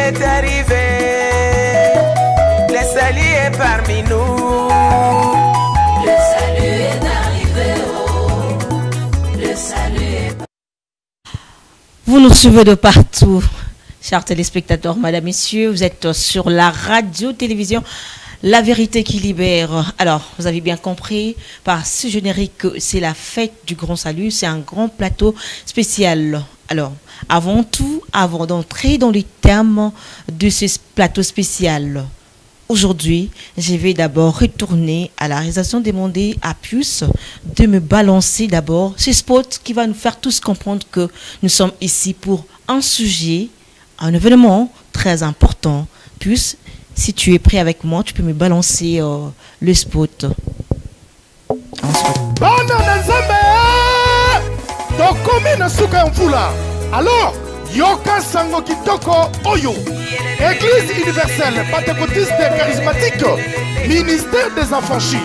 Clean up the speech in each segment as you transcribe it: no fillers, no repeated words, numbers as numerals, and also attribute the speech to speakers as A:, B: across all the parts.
A: est arrivé. Le salut est parmi nous.
B: Le salut est arrivé. Oh. Le salut est...
C: Vous nous suivez de partout, chers téléspectateurs, madame, messieurs. Vous êtes sur la radio-télévision La Vérité qui Libère. Alors, vous avez bien compris, par ce générique, c'est la fête du Grand Salut. C'est un grand plateau spécial. Alors, avant tout, avant d'entrer dans les termes de ce plateau spécial, aujourd'hui, je vais d'abord retourner à la réalisation demandée à Pius de me balancer d'abord ce spot qui va nous faire tous comprendre que nous sommes ici pour un sujet, un événement très important. Pius, si tu es prêt avec moi, tu peux me balancer le spot.
D: Alors, Yoka Sango Kitoko Oyo, Église universelle, pentecôtiste charismatique, ministère des affranchis,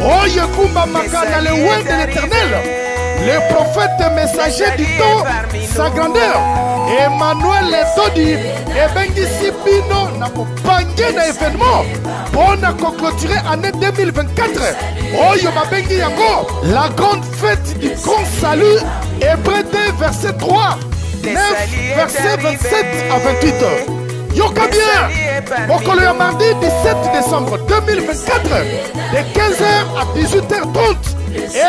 D: Oyo Kumba Makana, le ouest de l'éternel, le prophète messager du temps, sa grandeur, Emmanuel Todi, et Bengi Sibino, n'a pas bangé d'un événement, pour nous clôturer année 2024, Oyo Mabengi Yango, la grande fête du grand salut, Hébreux 2, verset 3. 9, verset 27 à 28. Yoka bien. Mokolo ya mardi 17 décembre 2024 de 15h à 18h30.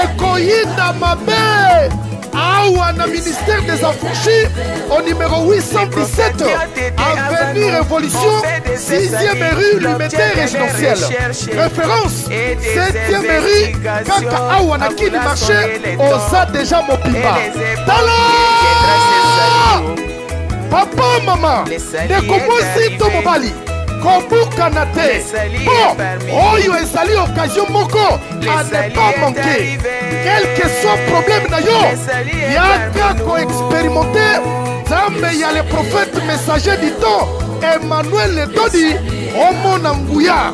D: Ekoyinda Mabe. Aouana ministère des affranchis au numéro 817 Avenue Révolution 6e rue Limité résidentielle. Référence 7e rue Kaka Aouana Kini marché Osa déjà Mopimba. Papa, maman, de comment to mobali, Kobuka Nate, bon, Oyo ezali occasion moko à ne pas manquer. Quel que soit le problème d'ailleurs, yaka ko expérimenter, Zambe y a le prophète messager du temps, Emmanuel Ledodi, Omo Nanguya,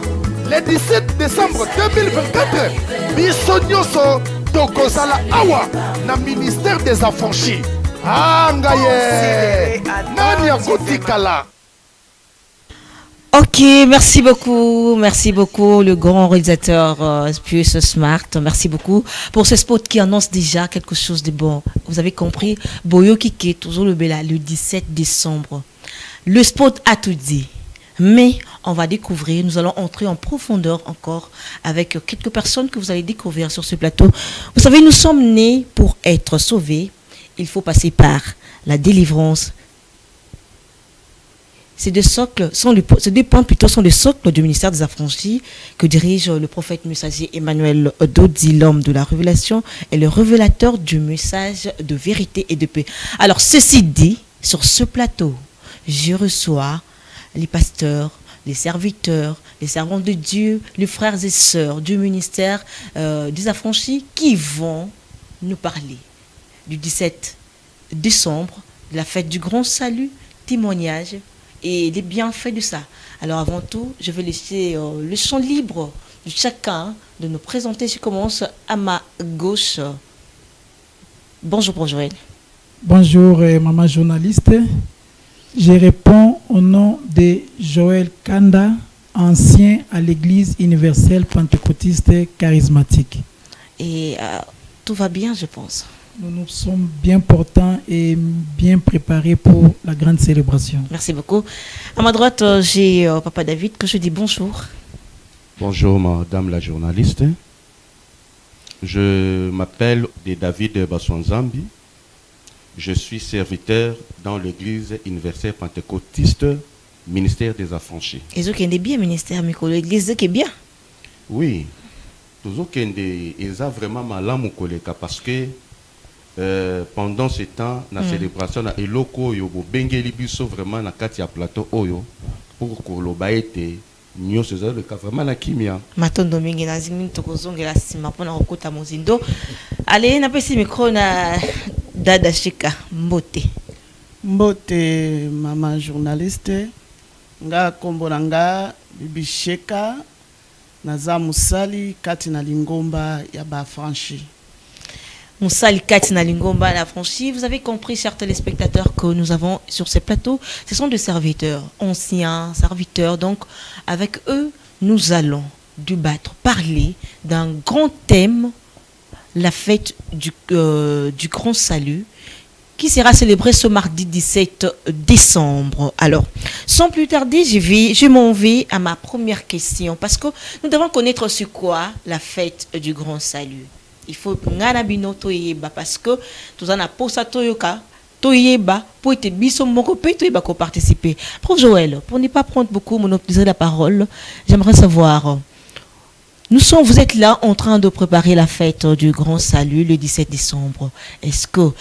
D: le 17 décembre 2024, Bisonyoso, Tokozala Awa, na ministère des affranchis.
C: Ok, merci beaucoup le grand réalisateur Pius Smart, merci beaucoup pour ce spot qui annonce déjà quelque chose de bon. Vous avez compris, Boyo Kike, toujours le Bella, le 17 décembre. Le spot a tout dit, mais on va découvrir, nous allons entrer en profondeur encore avec quelques personnes que vous allez découvrir sur ce plateau. Vous savez, nous sommes nés pour être sauvés. Il faut passer par la délivrance. Ces deux points plutôt sont les socles du ministère des affranchis que dirige le prophète messager Emmanuel Dodi, l'homme de la révélation et le révélateur du message de vérité et de paix. Alors, ceci dit, sur ce plateau, je reçois les pasteurs, les serviteurs, les servants de Dieu, les frères et sœurs du ministère des affranchis qui vont nous parler du 17 décembre, de la fête du grand salut, témoignage et les bienfaits de ça. Alors avant tout, je vais laisser le champ libre de chacun de nous présenter. Je commence à ma gauche. Bonjour, Joël.
E: Bonjour, maman journaliste. Je réponds au nom de Joël Kanda, ancien à l'église universelle pentecôtiste charismatique.
C: Et tout va bien, je pense.
E: Nous nous sommes bien portants et bien préparés pour la grande célébration.
C: Merci beaucoup. À ma droite, j'ai Papa David que je dis bonjour.
F: Bonjour madame la journaliste. Je m'appelle David Baswanzambi. Je suis serviteur dans l'église universelle pentecôtiste, ministère des affranchis.
C: Et ce qui est bien, ministère, l'église qui est bien.
F: Oui. Toujours qu'il y a vraiment mal parce que pendant ce temps, la célébration, la eloko yobo bengeli biso vraiment na kati ya plateau oyo pour que lo baete nyo se le cas vraiment la kimia.
C: Matondo mingi na zimi tokozongela sima pona kokota mozindo. Allez na pesi micro na Dada Shika Mbote.
G: Mbote maman journaliste nga kombolanga Bibi Sheka naza musali kati na lingomba ya ba franchi.
C: Moussali Katina Lingomba la franchise. Vous avez compris, chers téléspectateurs, que nous avons sur ces plateaux, ce sont des serviteurs, anciens serviteurs. Donc, avec eux, nous allons débattre, parler d'un grand thème, la fête du Grand Salut, qui sera célébrée ce mardi 17 décembre. Alors, sans plus tarder, je m'en vais à ma première question, parce que nous devons connaître sur quoi la fête du Grand Salut. Il faut ngana toyeba, parce que tout en a posa toyoka toyeba pour être biso moko pe toyeba ko participer. Prof Joël, pour ne pas prendre beaucoup monopoliser la parole, j'aimerais savoir, vous êtes là en train de préparer la fête du Grand Salut le 17 décembre. Est-ce que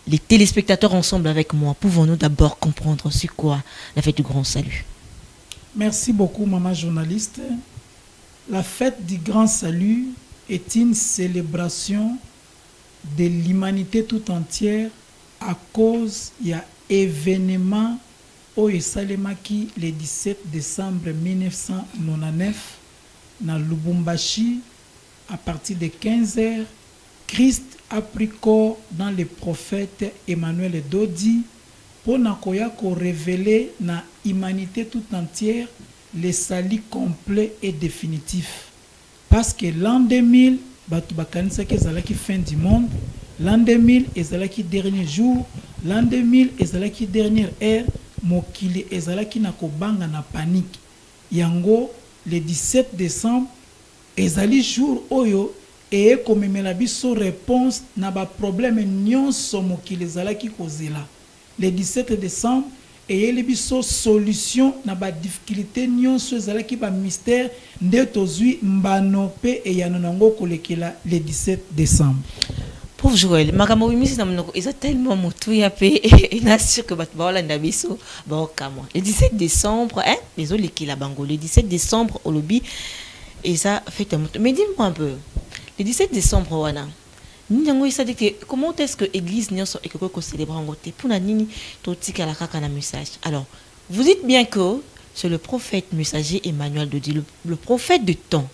C: les téléspectateurs ensemble avec moi, pouvons-nous d'abord comprendre sur quoi la fête du Grand Salut?
E: Merci beaucoup, maman journaliste. La fête du Grand Salut est une célébration de l'humanité tout entière à cause il y a événement au Salemaki le 17 décembre 1999 dans Lubumbashi à partir de 15h. Christ a pris corps dans le prophète Emmanuel Dodi pour révéler na l'humanité tout entière le salut complet et définitif. Parce que l'an 2000, qui fin du monde, l'an 2000 est dernier jour, l'an 2000 est dernière ère, mokili est na kobanga na panique. Yango, le 17 décembre, est jour oyo, et comme la biso réponse na ba problème nyonso mokili ezalaki kozela. Le 17 décembre et les biso solution na ba difficulté nyonso ezalaki ba mystère nde tozui mbanope et yanonango kolekela le 17 décembre.
C: Pauvre Joël, makambo bimisi na monoko eza tellement motu ya pe et na sûr que bat ba la biso ba okamo. Le 17 décembre, les olekela bango le 17 décembre au lobby et ça fait un motu. Mais dis-moi un peu. Le 17 décembre, wana, comment est-ce que l'église n'est pas célébrer en côté pour nini totika la kaka na message. Alors, vous dites bien que c'est le prophète messager Emmanuel Dodi, le prophète de temps.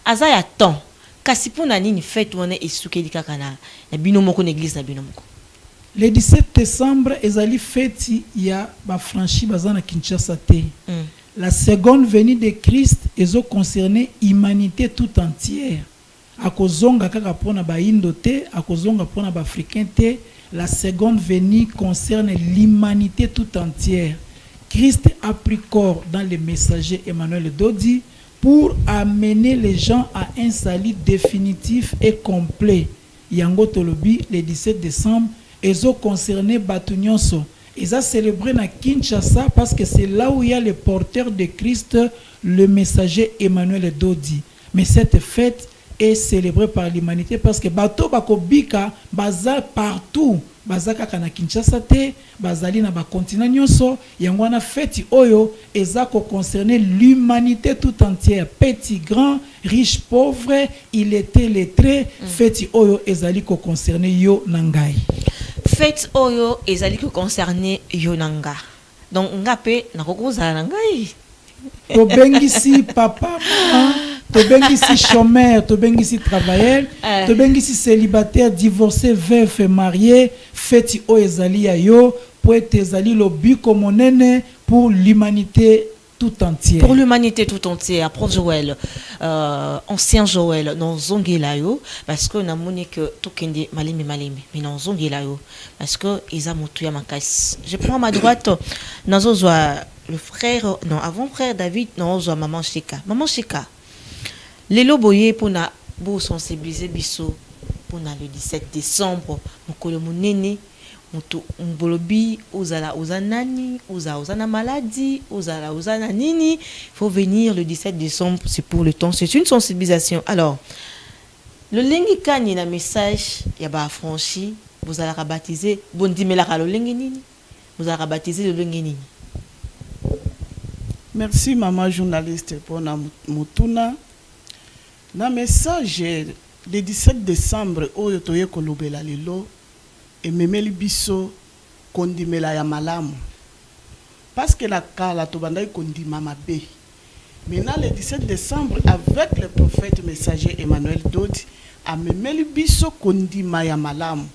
C: Azaya temps. Kasi pour nini fête wana esuke di kaka na binomoko l'église na binomoko.
E: Le 17 décembre, ezali fête ya ba franchi bazana Kinshasa te. La seconde venue de Christ est concernée l'humanité tout entière. Akozonga kaka pona ba indo te, akozonga pona ba africain te. La seconde venue concerne l'humanité tout entière. Christ a pris corps dans le messager Emmanuel Dodi pour amener les gens à un salut définitif et complet. Yango tolobi le 17 décembre, ezo concerné batu nyonso. Ils ont célébré na Kinshasa parce que c'est là où il y a le porteur de Christ, le messager Emmanuel Dodi. Mais cette fête est célébrée par l'humanité parce que bato bako bika baza partout, baza kaka na Kinshasa te, bazali na ba continent nyonso, yango na fête oyo ezako concerner l'humanité tout entière, petit, grand, riche, pauvre, il était lettré, fête oyo ezali ko concerner yo nangai.
C: Fête oyo ezali ko concerner yo nanga. Donc ngape na kokoza nangai.
E: To bengisi papa, maman, to bengisi chômeur, to bengisi travailleur, to bengisi célibataire, divorcé, veuf et marié, fête o ezali ya yo, pour être ezali lo biko monene pour l'humanité tout entière.
C: Pour l'humanité tout entière, prof Joël, ancien Joël, non zongela yo, parce que na moni que tout kende malimi, mais non zongela yo, parce que isa mutu ya makas. Je prends ma droite, nazo zwa le frère, non, avant frère David, non, zwa maman Shika. Maman Shika, lelo boye pour na bo sensibiliser biso pour na le 17 décembre, mokolo munene. Mbolobi ozala ozanani ozana maladie ozana nini, faut venir le 17 décembre, c'est pour le temps, c'est une sensibilisation. Alors le lengi kani na message ya ba franchi vous allez baptiser bondimela ka lo lengi nini, vous allez baptiser le lengi nini.
G: Merci maman journaliste pour na mutuna na message le 17 décembre oyo toye kolobela lelo et memeli biso kondimela ya malamu parce que la kala to bandai kondima mabe. Maintenant le 17 décembre avec le prophète messager Emmanuel Dodi amemeli biso kondima ya malamu.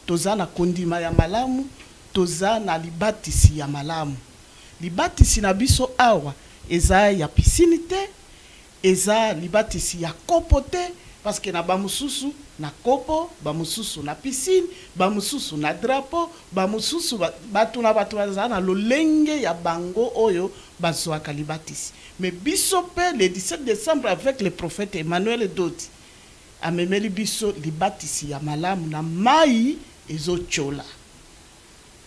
G: Toza na kondima ya malamu, toza na libatisi ya malamu. Libatisi na biso awa eza ya piscine te, eza libatisi ya kopo te, parce que na bamususu na kopo, bamususu na piscine, bamususu na drapeau, bamususu batu baza na lolenge ya bango oyo bazwaka libatisi. Mais biso pe le 17 décembre avec le prophète Emmanuel Dodi amemeli biso libatisi ya malamu na mai ezochola.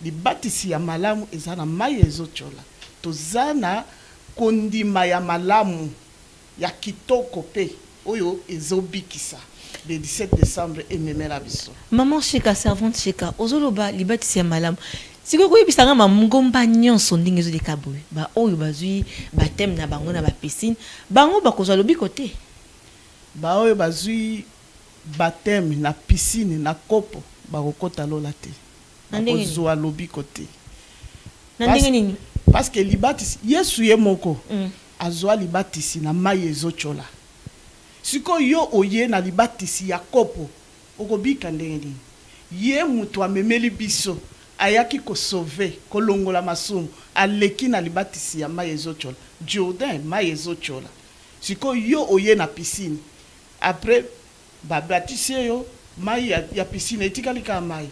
G: Libatisi ya malamu eza na mai ezochola. Toza na kondima ya malamu ya kitoko pe oyo ezobikisa. Le 17 décembre ememela biso.
C: Maman Cheka, servante Cheka, ozoloba libatisi ya malamu. Siko koyebisanga mamngomba nyonso ndenge ezoleka boye. Ba oyo bazwi batem na bango na ba piscine, bango bakozwa lobiko te.
G: Ba oyo bazwi batem na piscine na kopo bakokota lola te. Bakozwa lobiko te.
C: Na ndenge nini?
G: Parce que libatisi Yesu ye moko azwa libatisi na mai ezochola. Siko yo oye na libatisi ya kopo okobika ndenge nini? Ye mutu amemeli biso ayaki ko sauver kolongola masumu aleki na libatisi ya mai ezochola. Jordan mai ezochola. Siko yo oye na piscine après babatisi yo mai ya piscine etikali ka mai.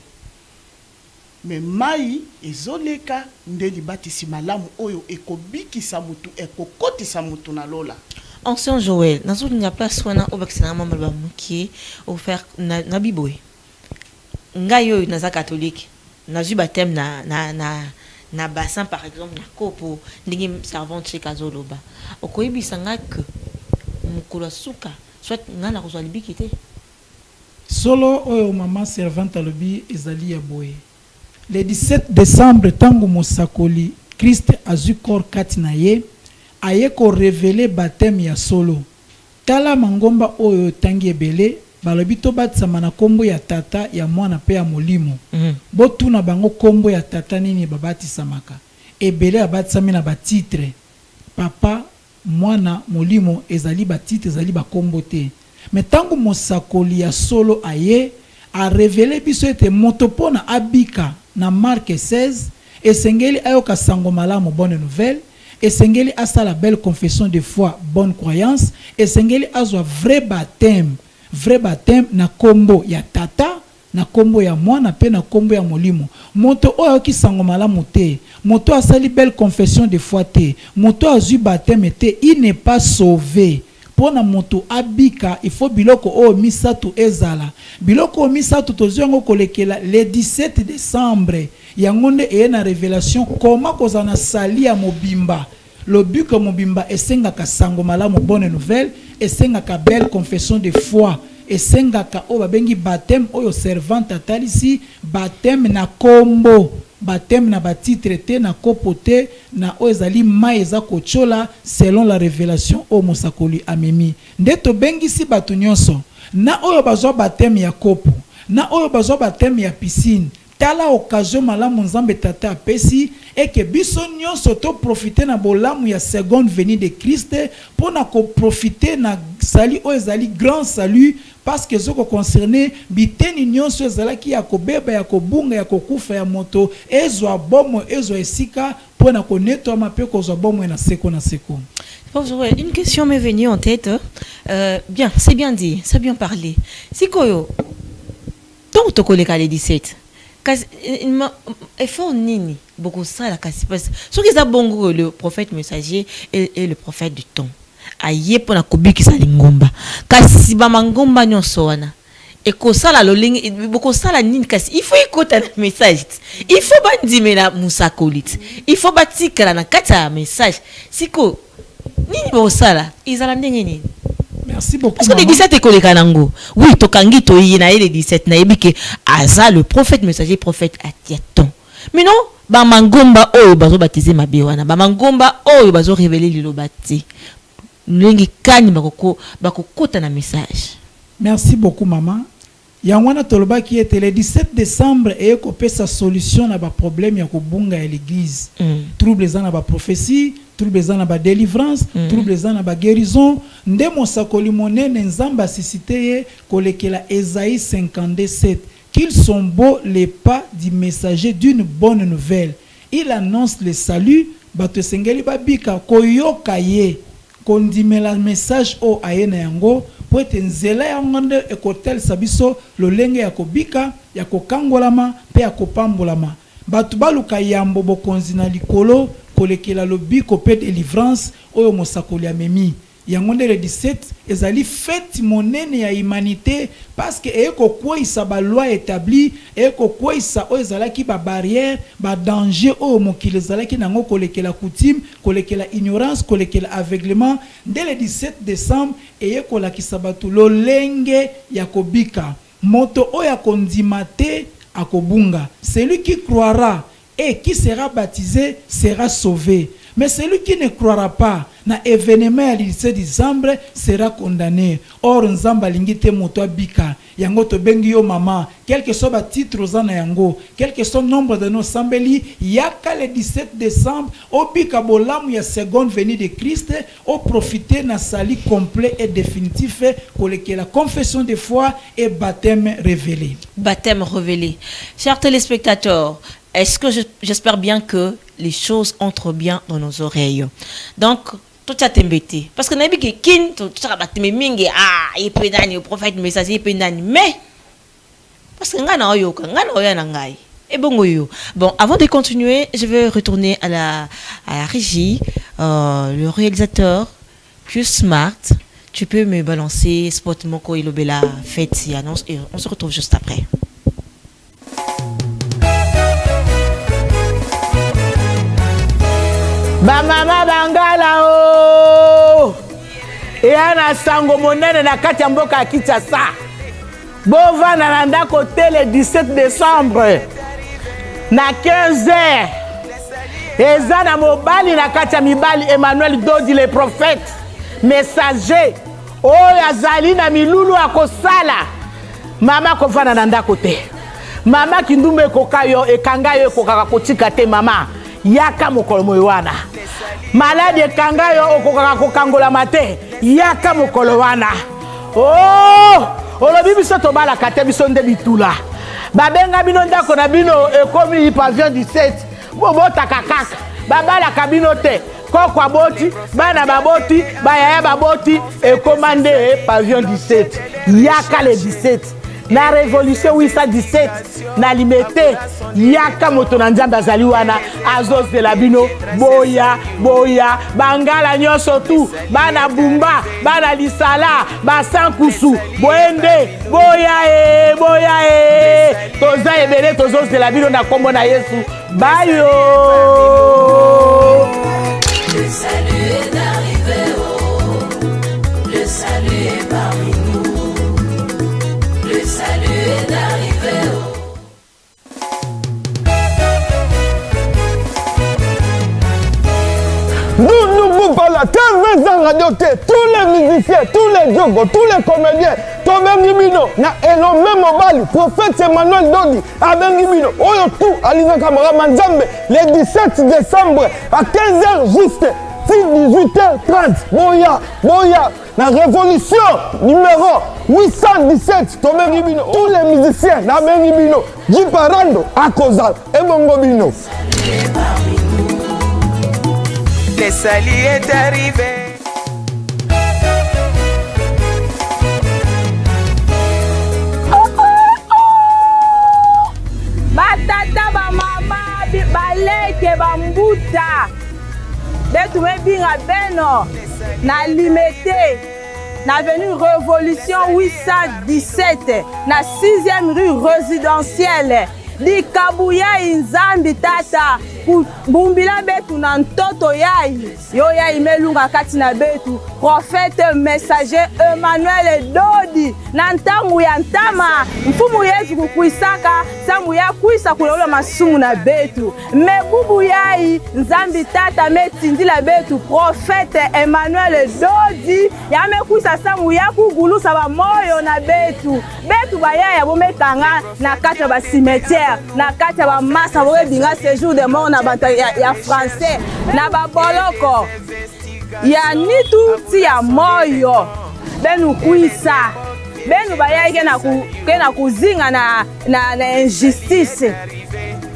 G: Mais mai ezoleka nde libatisi malamu oyo ekobikisa mutu ekokotisa mutu na lola.
C: Ancien Joël, dans une place où on a obexana maman qui offert na biboy. Ngayo na za catholique, na ju baptême na bassin par exemple na kopo ndingi servante chez Kazoloba. Okoyibi sanga que mukula suka soit ngana kozwa libikité.
E: Solo oyo maman servante alobi ezali ya boye. Le 17 décembre tango mosakoli Christ azu corps kati na ye aye ko révéler baptême ya solo. Tala mangomba oyo tangi ebele balobi to batisama na kombo ya tata ya mwana pe ya molimo. Botuna bango kombo ya tata nini babatisamaka. Ebele abatisami na batitre. Papa, mwana, molimo ezali batitre ezali bakombo te. Mais tango mosakoli ya solo aye a révélé biso ete motopona abika na Marc 16 esengeli ayoka sango malamu bonne nouvelle. Esengeli asa la belle confession de foi, bonne croyance. Esengeli azwa vrai baptême na kombo ya tata, na kombo ya mwana pe na kombo ya molimo. Moto oyo ki sango malamu te, moto asali belle confession de foi te, moto azwi baptême te, il n'est pas sauvé. Pona moto abika, il faut biloko o misatu ezala. Biloko o misatu toziongo kolekela le 17 décembre. Yangonde eye na révélation comment kozana sali ya mobimba. Le but que mobimba esengaka sango malamu bonne nouvelle, esengaka belle confession de foi, esengaka o babengi baptême oyo servante atalisi, baptême na kombo, baptême na batitre te na kopote na oezali maeza kochola selon la révélation o mosakoli amemi. Ndeto bengisi batu nyonso na oyo bazwa baptême ya kopo, na oyo bazwa baptême ya piscine. Tala occasion malamu nzambe tata apesi eke biso nyonso to profiter na bolamu ya seconde venue de Christ pona ko profiter na sali o ezali grand salut parce que zoko concerné biteni nyonso ezalaki ya kobeba ya kobunga ya kokufa ya moto ezwa bomo ezwa esika pona ko nettoyer mape kozwa bomo na seko na seko.
C: Une question m'est venue en tête. Bien, c'est bien dit, c'est bien parlé. Sikoyo, donc to koleka le 17. Effort nini beaucoup ça la kasi parce ce qui est bongo le prophète messager et le prophète du temps aye pona kobiki sa lingomba kasi ba mangomba nyonso wana et ko sala lolingi beaucoup sala nini kasi il faut écouter le message il faut bandimela musakolit il faut batikala na kata message siko nini bo sala izala ndenge nini.
E: Merci beaucoup.
C: Parce que le 17 est collé Kanango. Oui, Tokangi, Toyina, le 17, Naïbike, Aza, le prophète messager, prophète Atiaton. Mais non, Bamangomba, oh, bazo baptisé ma biwana. Bamangomba, oh, bazo révélé l'ilobati. Nengi Kani, bako kota na message.
E: Merci beaucoup, maman. Yangwana toloba qui était le 17 décembre et copé sa solution na ba problème ya kobunga ya l'église. Troubles na ba prophétie, troubles na ba délivrance, troubles na ba guérison. Nde mosakoli monene nzamba sisité kolekela Ésaïe 57 qu'ils sont beaux les pas du messager d'une bonne nouvelle. Il annonce le salut, bato sengeli babika koyoka ye kondimela message o ayena yango po ete nzela yango nde ekotel sabiso lolenge ya kobika ya kokangolama pe ya kopambolama bato baluka yambo bokonzi na likolo kolekela lobiko pe délivrance oyo mosakoli amemi yango nde le 17 ezali fête monene ya humanité parce que eko kwisa ba loi établie eko kwisa o ezalaki ba barrière ba danger o mokili ezalaki nango kolekela coutume kolekela ignorance kolekela aveuglement dès le 17 décembre eko lakisa bato lolenge ya kobika moto o ya kondimate akobunga celui qui croira et qui sera baptisé sera sauvé. Mais celui qui ne croira pas na événement du 17 décembre sera condamné. Or, nzamba lingite moto bika. Yango to bengi yo mama. Quel que soit ba titre ozana yango. Quel que soit nombre de nos sambeli. Yaka le 17 décembre. O bika bolamu ya seconde venue de Christ. O profiter na sali complet et définitif. Pour que la confession de foi et baptême révélé. Baptême révélé.
C: Chers téléspectateurs, est-ce que j'espère bien que les choses entrent bien dans nos oreilles. Donc, tout ça t'embêté. Parce que n'abi que kin, tout ça va te mingi, il peut nani, le prophète message, il peut nani, mais parce que ngana oyoka, ngana oyana ngai. Et bon yo. Bon, avant de continuer, je vais retourner à la régie, le réalisateur, Q Smart. Tu peux me balancer Spot Moko Ilobela fête si annonce et on se retrouve juste après.
H: Ba mama bangala o yana sango monene na kati ya mboka ya Kinshasa bovana na ndako te le 17 décembre na 15h eza na mobali na kati ya mibali Emmanuel Dodi le prophète messager oyo azali na milulu akosala mama kovana na ndako te mama kindumbe kokayo ekanga yo kokaka kotika te mama yaka mokolo moyo wana malade ekanga yo okokaka kokangola mate yaka mokolo wana oh olobi biso tobalaka te biso nde bitula babenga bino ndako na bino ekomi pavillon 17 bobotaka kaka babalaka bino te koko aboti bana baboti bayaya baboti ekomande pavillon 17 yaka le 17 na révolution 817 na limité yaka moto na nzambe azali wana azozela bino boya boya bangala nyonso tu bana bumba bana lisala basankusu boende boya toza ebele tozozela bino na kombo na Yesu bayo.
B: Le salut est arrivé, oh, le salut est parmi nous. Le salut est arrivé, oh.
I: Nous voilà, 15 ans radio, tous les musiciens, tous les jogos, tous les comédiens, Tobengi Bino, na elo même mobile, prophète Emmanuel Dodi, Abengi Bino, Oyo tout, Aliza Kamara Manzambe, le 17 décembre, à 15h juste, 18h30, Boya, la révolution numéro 817, Tobengi Bino, tous les musiciens, Abengi Bino, Jiparando, Akozal, et Bongo Bino.
A: Le salut est arrivé.
J: Batata ba mama baleke bambuta betu mebinga beno na limité na avenue Révolution 817 na 6e rue résidentielle likabu yai nzambi tata bumbila betu na ntoto yai yo yai melunga kati na betu prophète messager Emmanuel Dodi na ntangu ya ntama mfumu Yesu kukuisaka samu ya kuisa kulola masumu na betu mebubu yai nzambi tata metindila betu prophète Emmanuel Dodi ya mekuisa samu ya kugulusa ba moyo na betu bayaya bomekanga na kati ba cimetière na kati ba masa bo binga séjour de mort na banta ya français na ba boloko ya nitu ti ya moyo benu kuisa benu bayaya na kuzinga na injustice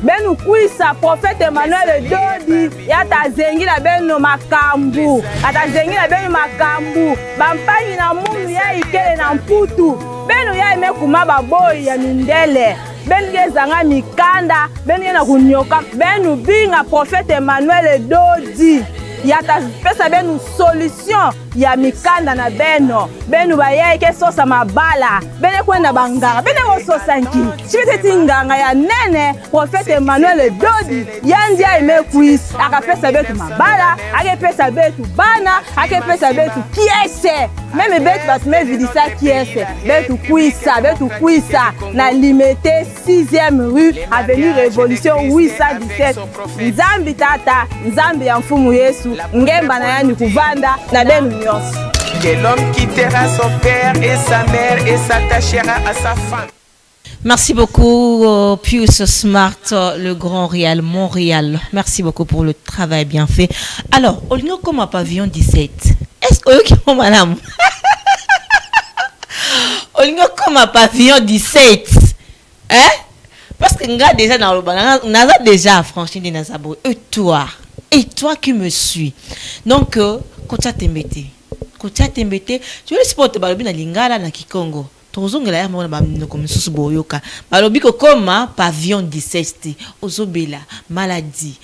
J: benu kuisa prophète Emmanuel Dodi ya tazengila benu makambu atazengila benu makambu bampanyi na mungu ya ikele na mputu benu ya imekuma baboyi ya mindele benu gezanga mikanda benu na kunyoka benu binga prophète Emmanuel Dodi ya pesa benu solution ya mikanda na benu baye ke sosa mabala bene kwenda banganga bene wososa nki chibete nganga ya nene prophète Emmanuel Dodi yandia imekuisa akapesa betu mabala akepesa betu bana akepesa betu kiese meme betu batu mevidisa kiese betu kuisa na limité 6e rue avenue Révolution 817 nzambi tata nzambi ya mfumu Yesu ngemba na yani kuvanda na benu nyonso.
A: Que l'homme quittera son père et sa mère et s'attachera à sa femme.
C: Merci beaucoup, Pius Smart, le Grand Réal, Montréal. Merci beaucoup pour le travail bien fait. Alors, on est comme un pavillon 17. Est-ce que madame? On est comme un pavillon 17. Hein? Parce que nous avons déjà dans le banana, nous avons déjà franchi des Nazabo. Et toi qui me suis. Donc, quand tu as t'embêté, tu veux le sport de Balobi na Lingala na Kikongo. Tozongela ya mona bamino comme susu boyoka. Balobi ko comme pavillon 17. Ozobela, maladie.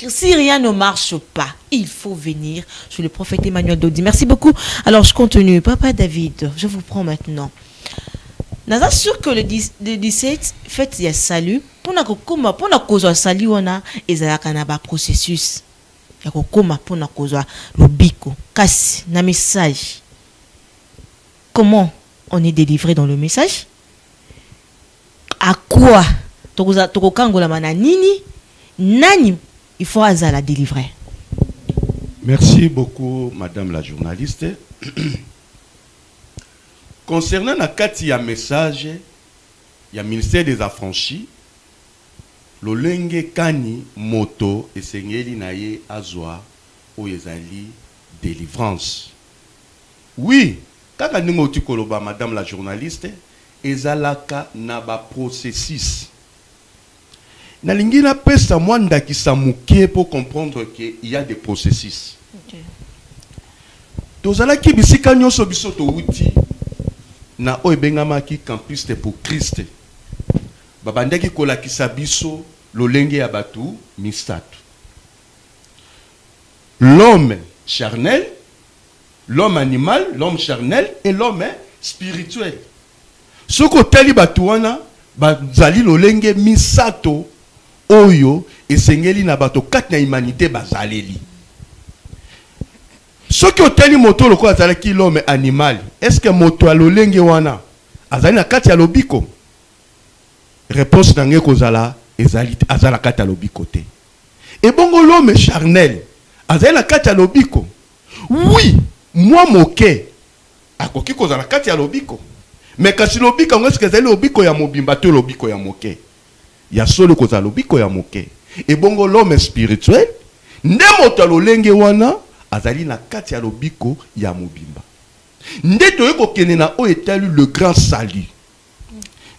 C: Si rien ne marche pas, il faut venir sur le prophète Emmanuel Dodi. Merci beaucoup. Alors, je continue. Papa David, je vous prends maintenant. Nous sommes sûrs que le 17, fait il y a salut. Pour la cause de salut, on a un processus. Il y a pour la cause le bico. Casse, un message. Comment on est délivré dans le message? À quoi? Nani, il faut la délivrer.
F: Merci beaucoup, madame la journaliste. Concernant la carte, il y a un message, il y a le ministère des Affranchis, le Lenge Kani Moto et Sengeli Naye Azwa, où ils allaient délivrance. Oui, quand nous avons madame la journaliste, ezalaka naba processus. Nalingi na pesa mwanda ki samukie pour comprendre qu'il y a des processus. Tozala ki bisika nyoso bisoto uti na oebengama ki campus pour Christ. Babandeki kola ki sabiso lolenge ya batu mistatu. L'homme charnel, l'homme animal, l'homme charnel et l'homme spirituel. Soko teli batuana bazali lolenge misato oyo esengeli na bato kati na humanité bazaleli. Soki oteli moto loko azalaki l'homme animal, est-ce que moto a lolenge wana azali na kati ya lobiko? Réponse nange kozala ezali azala kati ya lobiko te. Et bongo l'homme charnel azali na kati ya lobiko. Oui, moi moke akoki kozala kati ya lobiko. Mais kasi lobiko ngo est-ce ezali lobiko ya mobimba to lobiko ya moke? Ya solo kozala lobiko ya moke. Et bongo l'homme spirituel nde moto lolenge wana azali na kati ya lobiko ya mobimba. Nde toyeko kene na o etali le grand salut.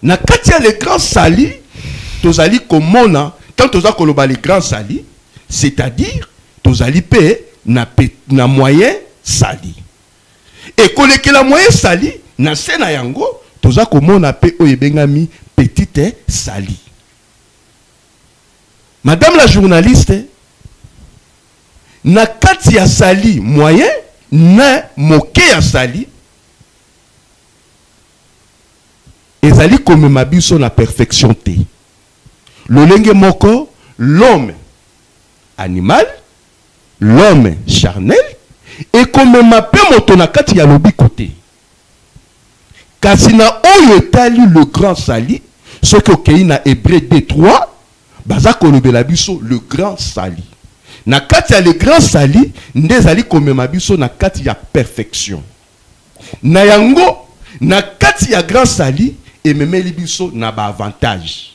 F: Na kati ya le grand salut, tozali komona quand toza koloba le grand salut, c'est-à-dire tozali pe na moyen salut. Et koleke la moyen salut na sena yango toza komona pe o ebengami petite salut. Madame la journaliste, na kati ya sali moyen na moke ya sali ezali comme mabiso na perfection te. lolenge moko l'homme animal, l'homme charnel, et comme ma pe moto na kati ya lobi côté. Kasina oyo etali le grand sali, ce que okei na Hébreu 2:3, baza kolobela biso le grand sali. Na kati ya le grand sali, ndezali komema biso na kati ya perfection. Na yango, na kati ya grand sali, ememeli biso na ba avantage.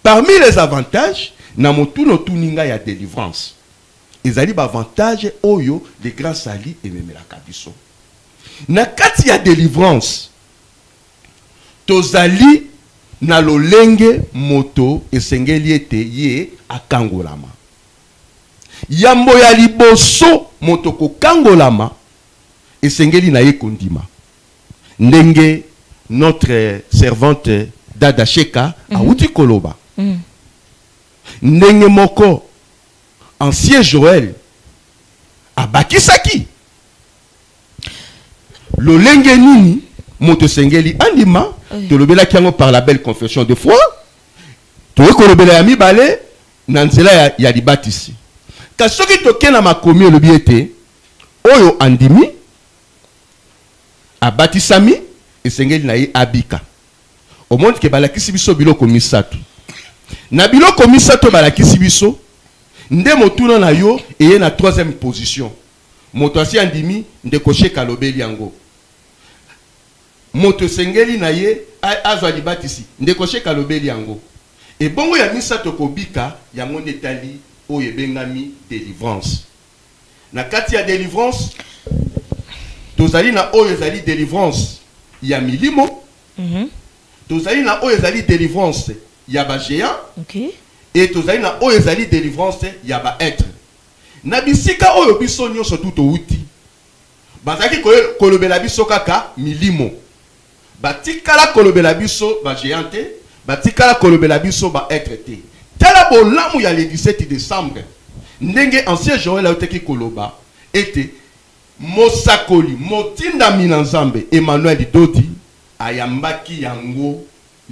F: Parmi les avantages, na motuno tuninga ya délivrance. Ezali ba avantage oyo le grand sali ememelaka biso. Na kati ya délivrance, tozali na lolenge moto esengeli ete ye akangolama. Yambo ya liboso moto ko kangolama esengeli na ye kondima. Ndenge notre servante Dada Sheka auti koloba. Ndenge moko ancien Joël abakisaki. Lolenge nini moto sengeli andima tolobela kiango par la belle confession de foi. Toye kolobela ya mibale na nzela ya libatisi. Kasoki tokena makomi lobi ete oyo andimi abatisami esengeli na ye abika. Au monde ke balakisi biso biloko misatu. Na biloko misatu balakisi biso nde motuna na yo eye na 3e position. Moto asi andimi ndeko Sheka lobeli yango. Moto sengeli na ye azwa libatisi ndeko Sheka lobeli yango. E bongo ya misatu kobika yango netali oyo ebengami délivrance. Na kati ya délivrance tozali na oyo ezali délivrance ya milimo. Tozali na oyo ezali délivrance ya ba géant. Et tozali na oyo ezali délivrance ya ba être. Na bisika oyo biso nyonso tuto uti. Bazaki kolobela biso kaka milimo. Batikala kolobela biso ba géante, batikala kolobela biso ba être te. Tala bolamu ya le 17 décembre. Ndenge ancien Joël auteki koloba ete mosakoli motinda minanzambe Emmanuel Dodi ayambaki yango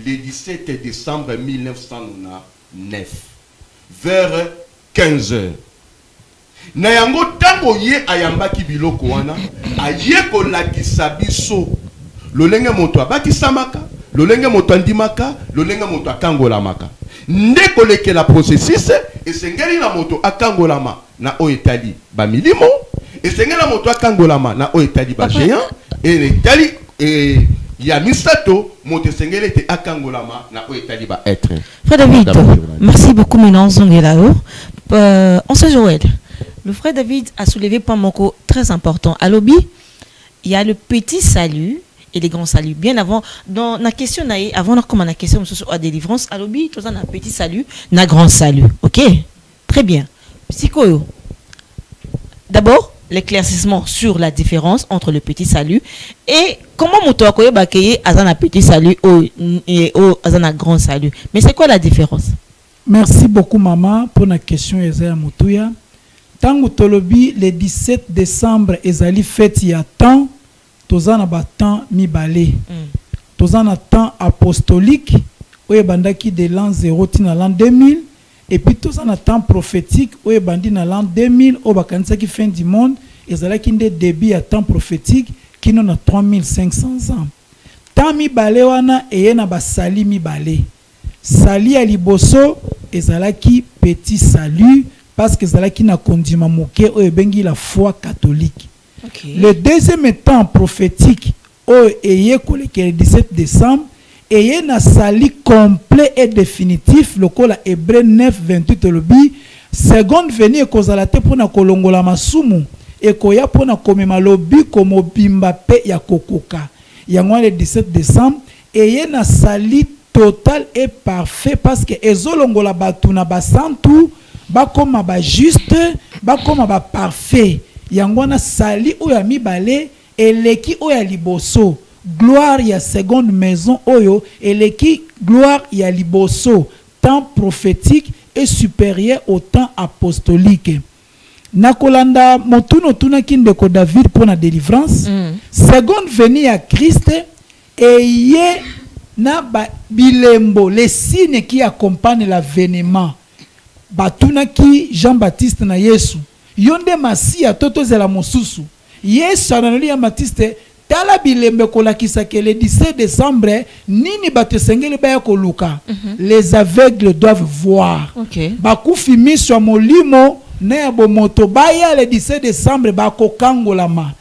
F: le 17 décembre 1909 vers 15h. Na yango tango ye ayambaki biloko wana aye kolakisa biso lolenge moto abakisamaka, lolenge moto andimaka, lolenge moto akangolamaka. Nde kolekela processus esengeli na moto akangolama na oetali ba milimo, esengeli na moto akangolama na oetali ba géant, et etali ya misato moto esengeli te akangolama na oetali ba être.
C: Frère David, merci beaucoup maintenant Zongelao. Ancien Joël, le frère David a soulevé un point moko très important. À l'obi, il y a le petit salut et les grands saluts. Bien avant, dans la question, avant comment la question sur la délivrance, à l'obi, tout ça, un petit salut, un grand salut. Ok? Très bien. Psycho. D'abord, l'éclaircissement sur la différence entre le petit salut et comment moto akoye bakeye azana petit salut et azana grand salut. Mais c'est quoi la différence?
E: Merci beaucoup maman pour la question Ezaya Moutuya. Tango tolobi le 17 décembre ezali fête ya temps tozana ba temps mibale. Tozana temps apostolique oye bandaki de l'an 0 tina l'an 2000 et puis tozana temps prophétique oye bandi na l'an 2000 o bakanisa ki fin du monde ezalaki nde début ya temps prophétique kino na 3500 ans. Temps mibale wana eye na basali mibale. Sali ya liboso ezalaki petit salut parce que ezalaki na kondima moke oyo bengi la foi catholique. Le deuxième temps prophétique oyo eye koleke le 17 décembre eye na sali complet et définitif lokola Hébreu 9 28 lobi seconde venue ekozala te pona kolongola masumu ekoya pona komema lobi komo bimba pe ya kokoka yango le 17 décembre eye na sali total et parfait parce que ezolongola batuna basantu bakoma ba juste bakoma ba parfait yango na sali oyo mibale eleki oyo liboso gloire ya seconde maison oyo eleki gloire ya liboso temps prophétique et supérieur au temps apostolique. Nakolanda motuno tuna kindeko David pour la délivrance seconde venue à Christ et na bilembo, les signes qui accompagnent l'avènement. Batuna ki Jean-Baptiste na Yesu. Yonde masia toto zela mosusu. Yesu ananoli ya Baptiste tala bilembe kolakisa ke le 17 décembre nini bato sengeli baya koluka. Les aveugles doivent voir. Bakufi miso molimo na ya bomoto baya le 17 décembre bakokangolama.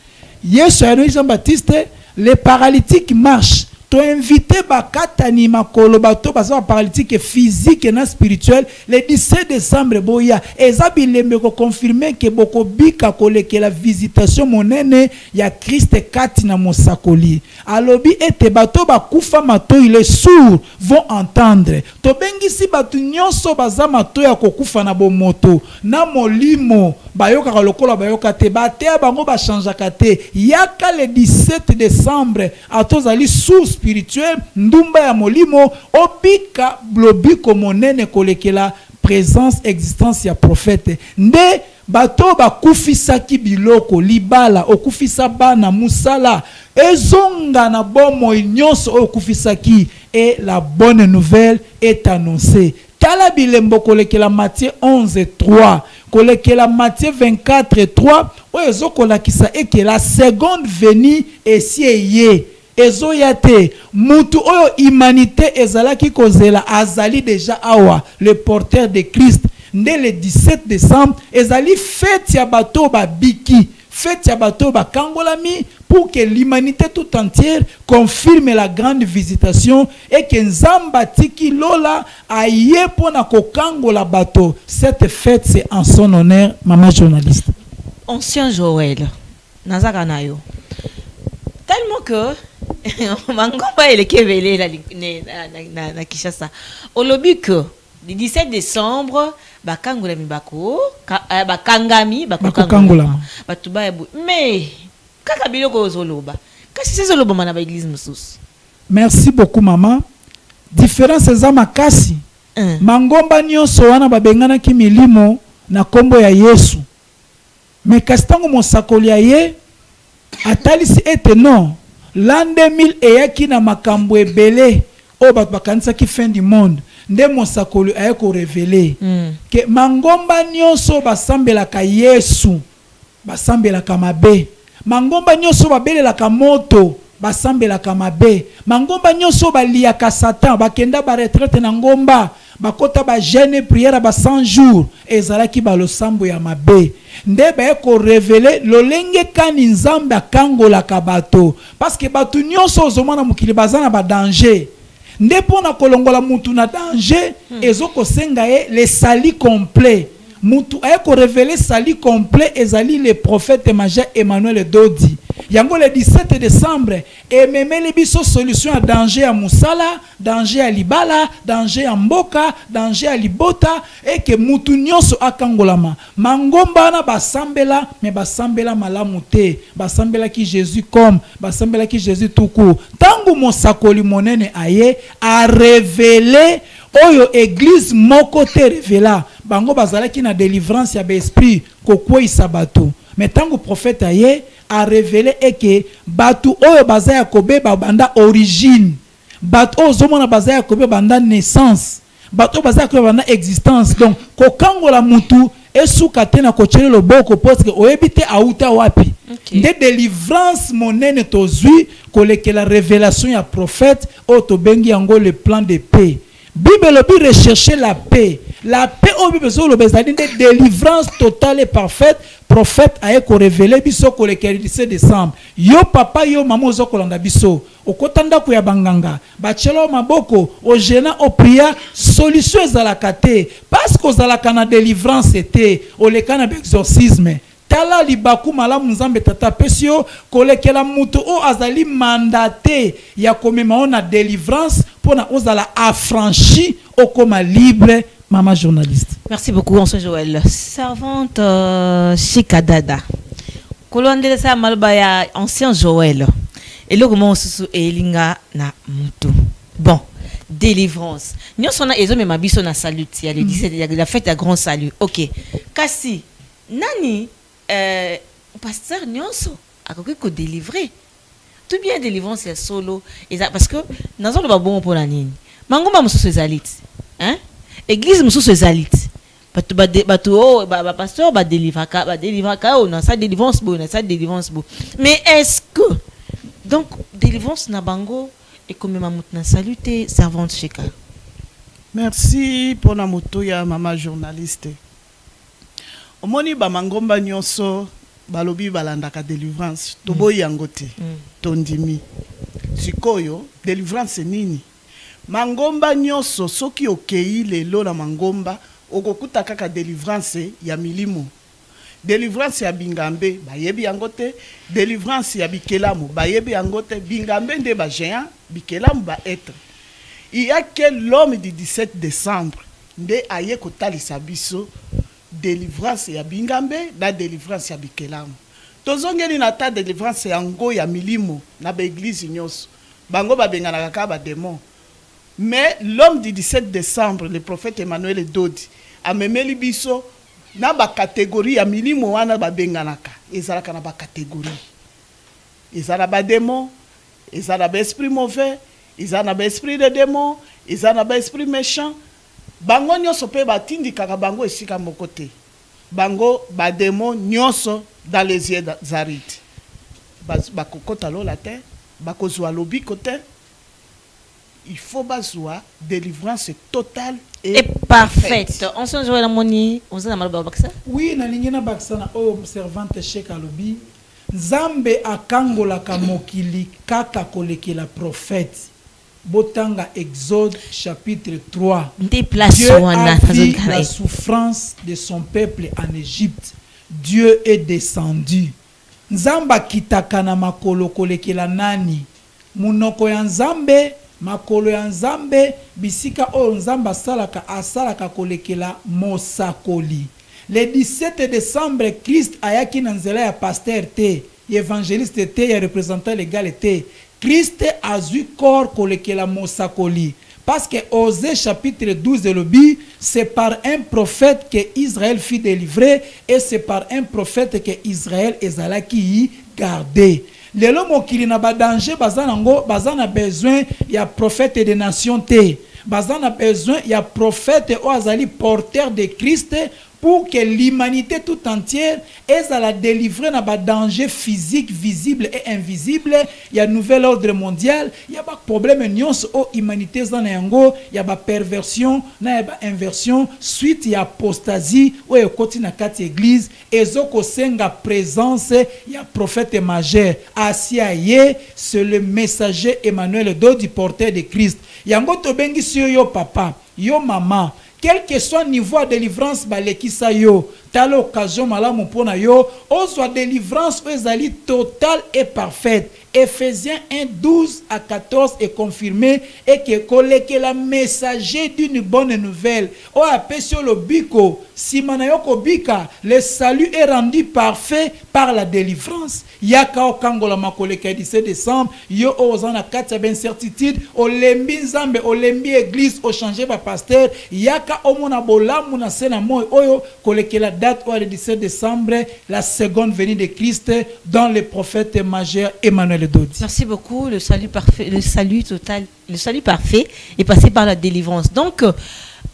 E: Yesu ananoli Jean-Baptiste les paralytiques marchent. To invité bakatani makolo bato baza paralytique physique et spirituel le 17 décembre boya ezabilembe ko confirmer que boko bika koleke la visitation monene ya Christ kati na mosakoli alobi ete bato bakufa mato les sourds vont entendre to bengisi bato nyonso baza mato ya kokufa na bomoto na molimo bayoka lokola bayoka te bate bango ba changeaka te yaka le 17 décembre atozali source spirituel ndumba ya molimo obika blobiko monene kolekela présence existence ya prophète nde bato bakufisaki biloko libala okufisa bana musala ezonga na bomo nyonso okufisaki et la bonne nouvelle est annoncée. Tala bilembo kolekela Matthieu 11:3 kolekela Matthieu 24:3 oyezo kolakisa eke la seconde venue esieye ezoyate mutu oyo humanité ezalaki kozela azali déjà awa le porteur de Christ nde le 17 décembre ezali fête ya bato babiki fête ya bato bakangolami pour que l'humanité tout entière confirme la grande visitation et que Nzamba tiki lola aye pona kokangola bato. Cette fête c'est en son honneur, maman journaliste.
C: Ancien Joël nazaka nayo tellement que mangomba ele kevele na Kinshasa olobi que le 17 décembre bakangola mibako bakangami bakokangola batuba ebu mais kaka biloko zoloba kasi sezoloba mana ba église mususu.
E: Merci beaucoup maman. Différence za makasi mangomba nyonso wana babengana ki milimo na kombo ya Yesu mais kastango mosakoli ya ye atalisi ete non l'an 2000 eyaki na makambo ebele o bato bakanisa ki fin du monde nde mosakoli aye ko révéler que mangomba nyonso basambelaka Yesu basambelaka mabe mangomba nyonso babelelaka moto basambelaka mabe mangomba nyonso baliaka Satan bakenda ba retraite na ngomba bakota ba jeûne prière ba 100 jours ezalaki ba losambo ya mabe nde ba ko révéler lolenge kani Nzambe akangolaka bato parce que bato nyonso ozomona mukili bazana ba danger nde pona kolongola mutu na danger ezoko senga ye le sali complet mutu ayeko révéler sali complet ezali le prophète majeur Emmanuel Dodi yango le 17 décembre ememeli biso solution à danger à musala danger à libala danger à mboka danger à libota et que mutu nyonso akangolama mangomba na basambela mais basambela malamu te basambela ki Jésus comme basambela ki Jésus tout court tangu mosakoli monene aye a révéler oyo église moko te révéla bango bazalaki na délivrance ya esprit kokwisa bato mais tango prophète aye a révélé et que bato oyo bazaya kobeba banda origine bato oyo zomona bazaya kobeba banda naissance bato bazaya kobeba banda existence donc kokangola mutu esuka te na kochele loboko parce que oyebite auta wapi nde délivrance monene tozwi kolekela révélation ya prophète oyo tobengi yango le plan de paix. Bible obi rechercher la paix au Bible so lo bezali de délivrance totale et parfaite prophète aye ko révéler biso ko le 17 décembre yo papa yo maman ozo kolanda biso okotanda ko ya banganga bachelo maboko o gena o priya solution ezalaka te parce que ozalaka na délivrance était o le kana exorcisme tala libaku malamu Nzambe tata pesio kolekela mutu o azali mandaté ya komema na délivrance pona ozala affranchi o koma libre maman journaliste.
C: Merci beaucoup Ancien Joël. Servante Chikadada kolondela sa maloba ya Ancien Joël et le comment susu elinga na mutu bon délivrance nyonso na ezo mema biso na salut ya le 17 la fête à grand salut ok kasi nani pasteur nyonso akoki ko délivrer tout bien délivrance ya solo parce que nazo ba bon pour la nini mangomba mususu ezalite hein église mususu ezalite bato ba pasteur ba délivraka on a ça délivrance bon, on a ça délivrance bon. Mais est-ce que donc délivrance na bango et comme maman na saluté servante Cheka.
G: Merci pour la moto ya maman journaliste. Omoni ba mangomba nyonso balobi balandaka délivrance toboyi yango te tondimi sikoyo délivrance nini mangomba nyonso soki okei lelo na mangomba okokuta kaka délivrance ya milimo délivrance ya bingambe bayebi yango te délivrance ya bikelamu bayebi yango te bingambe nde ba géant bikelamu ba être. Il y a que l'homme du 17 décembre nde aye kotalisa biso délivrance ya bingambe na délivrance ya bikelamu tozongeli na ta délivrance yango ya milimo na ba église nyonso bango babengana kaka ba démon. Mais l'homme du 17 décembre le prophète Emmanuel Dodi a memeli biso na ba catégorie ya milimo wana babenganaka ezalaka na ba catégorie ezala ba démon ezala ba esprit mauvais ezala ba esprit de démon ezala ba esprit méchant. Bango nyonso pe batindi kaka bango esika moko te bango ba démon nyonso dans les yeux d'Azarit bakokota lola te bakozwa lobiko te. Il faut bazwa délivrance totale et
C: parfaite. On se joue la moni, on se na malba baksa.
E: Oui, na lingena baksa na observante Cheka lobi. Nzambe akangola kamokili kaka kolekela prophète. Botanga Exode chapitre 3. Dieu a vu la souffrance de son peuple en Égypte. Dieu est descendu. Nzamba kitaka na makolo kolekela nani? Munoko ya Nzambe makolo ya Nzambe bisika o Nzamba asalaka kolekela mosakoli. Le 17 décembre Christ ayaki na nzela ya pasteur te, évangéliste te, ya représentant légal te. Christ a eu corps kolekela mosakoli. Parce que Osée chapitre 12 de l'Obi, c'est par un prophète que Israël fut délivré et c'est par un prophète que Israël ezalaki gardé. Les hommes qui n'ont pas danger, bazana besoin il y a prophète des nations te. Bazana besoin il y a prophète ou azali porteur de Christ pour que l'humanité tout entière est à la délivrer dans des dangers physiques, visibles et invisibles. Il y a un nouvel ordre mondial, il y a pas problème nyons aux humanités dans yango, il y a pas perversion, il y a pas inversion, suite il y a apostasie ou il y a côté na quatre église et zoko senga présence, il y a prophète majeur. Asiaye, c'est le messager Emmanuel Dodi porteur de Christ. Yango to bengi sur yo papa, yo maman. Quel que soit le niveau de délivrance, balekisa yo, t'as l'occasion malamu pona yo, on soit délivrance ezali totale et parfaite. Ephésiens 1, 12 à 14 est confirmé et que la messager d'une bonne nouvelle. O appelle sur le biko, si manayoko bika, le salut est rendu parfait par la délivrance. Yaka o kangola makoleka 17 décembre, yo ozana katia ben certitude, o lembi nzambe, o lembi église, o changer ba pasteur, yaka o mona bolamu na sena moy oyo koleke la date au 17 décembre, la seconde venue de Christ dans le prophète majeur Emmanuel.
C: Merci beaucoup. Le salut parfait, le salut total, le salut parfait est passé par la délivrance. Donc,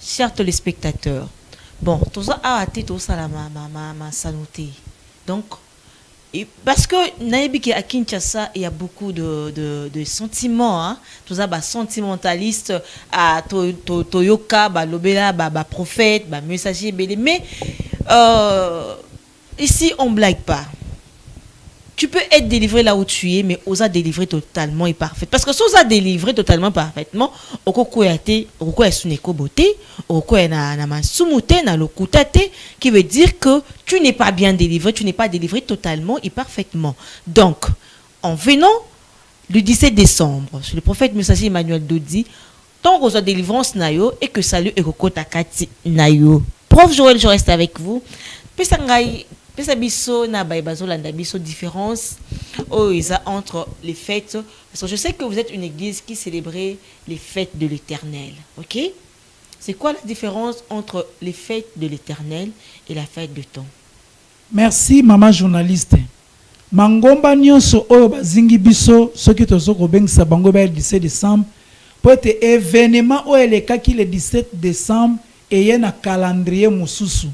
C: chers téléspectateurs, bon, tout ça a été tout ça la ma sanoté. Donc, parce que naïbi à Kinshasa, il y a beaucoup de sentiments, hein. Tout ça, bah, sentimentaliste, à Toyoka, bah, Lobela, bah, prophète, bah, messager, mais ici on blague pas. Tu peux être délivré là où tu es, mais osa délivrer totalement et parfait. Parce que si osa délivrer totalement parfaitement, oko esuneko beauté, oko na masumute na lokutate, qui veut dire que tu n'es pas bien délivré, tu n'es pas délivré totalement et parfaitement. Donc, en venant le 17 décembre, le prophète messager Emmanuel Dodi, tant qu'on soit délivrance nayo et que salut et koko takati nayo. Prof Joël, je reste avec vous. Pesangai biso na baibazolanda biso différence entre les fêtes, parce que je sais que vous êtes une église qui célébrait les fêtes de l'Éternel. OK? C'est quoi la différence entre les fêtes de l'Éternel et la fête de temps?
E: Merci maman journaliste. mangomba nyonso oyo bazingi biso soki tozoko bengisa bango ba 17 décembre po ete événement oyo elekaki le 17 décembre eye na calendrier mosusu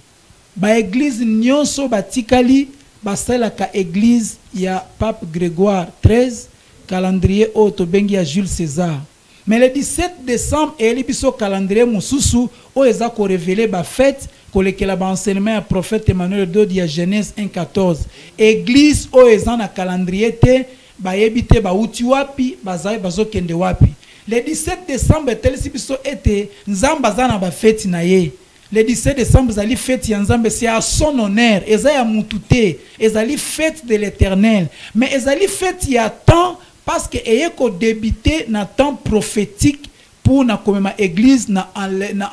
E: ba église nyonso batikali basalaka église ya Pape Grégoire 13 calendrier oyo tobengi ya Jules César. Mais le 17 décembre eyeli biso calendrier mosusu oyo eza ko révéler ba fête kolekela ba enseignement ya prophète Emmanuel Dodi ya Genèse 1:14. Église oyo eza na calendrier te bayebi te bauti wapi bazali bazokende wapi. Le 17 décembre telisi biso ete nzamba za na ba fête na ye. Le 17 décembre ezali fête ya nzambe, c'est à son honneur, eza ya mutu te, ezali fête de l'Éternel, mais ezali fête ya temps parce que eye ko débuter na temps prophétique pour na komema église na